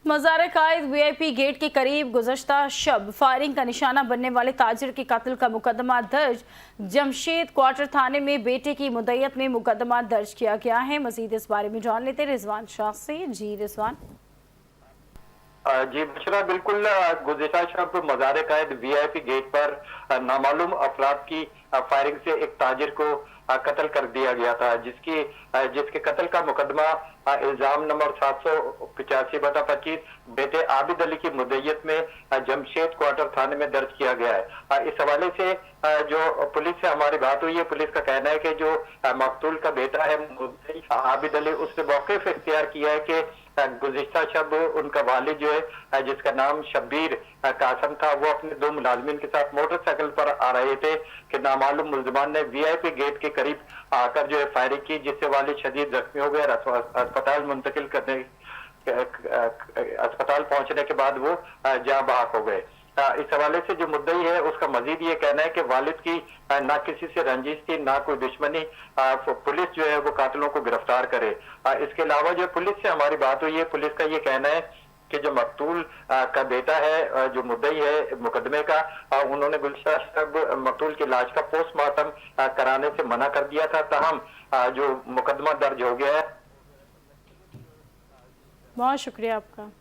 मज़ार कायद VIP gate के करीब गुज़श्ता शब फायरिंग का निशाना बनने वाले ताजिर के कत्ल का मुकदमा दर्ज। जमशेद क्वार्टर थाने में बेटे की मुद्दत में मुकदमा दर्ज किया गया है। मजीद इस बारे में जान लेते रिजवान शाह से। जी रिजवान। जी बशरा, बिल्कुल गुज़िश्ता शब मज़ार कायद वीआईपी गेट पर नामालूम अफराद की फायरिंग से एक ताजिर को कत्ल कर दिया गया था, जिसके कत्ल का मुकदमा इल्जाम नंबर 785/25 बेटे आबिद अली की मुद्दत में जमशेद क्वार्टर थाने में दर्ज किया गया है। इस हवाले से जो पुलिस से हमारी बात हुई है, पुलिस का कहना है कि जो मकतूल का बेटा है आबिद अली, उसने मौक़िफ़ इख्तियार किया है कि गुज़िश्ता शब उनका वालिद जो है, जिसका नाम शब्बीर कासम था, वो अपने 2 मुलाजमीन के साथ मोटरसाइकिल पर आ रहे थे कि नामालूम मुल्ज़िमान ने वीआईपी गेट के करीब आकर जो है फायरिंग की, जिससे वालिद शदीद जख्मी हो गए। अस्पताल मुंतकिल करने अस्पताल पहुंचने के बाद वो जाँ बहक हो गए। इस हवाले से जो मुद्दई है उसका मजीद ये कहना है कि वालिद की ना किसी से रंजिश थी, ना कोई दुश्मनी। पुलिस जो है वो कातिलों को गिरफ्तार करे। इसके अलावा जो पुलिस से हमारी बात हुई है, पुलिस का ये कहना है कि जो मकतूल का बेटा है, जो मुद्दई है मुकदमे का, उन्होंने गुज़िश्ता शब मकतूल की लाश का पोस्टमार्टम कराने से मना कर दिया था। ताहम जो मुकदमा दर्ज हो गया है। बहुत शुक्रिया आपका।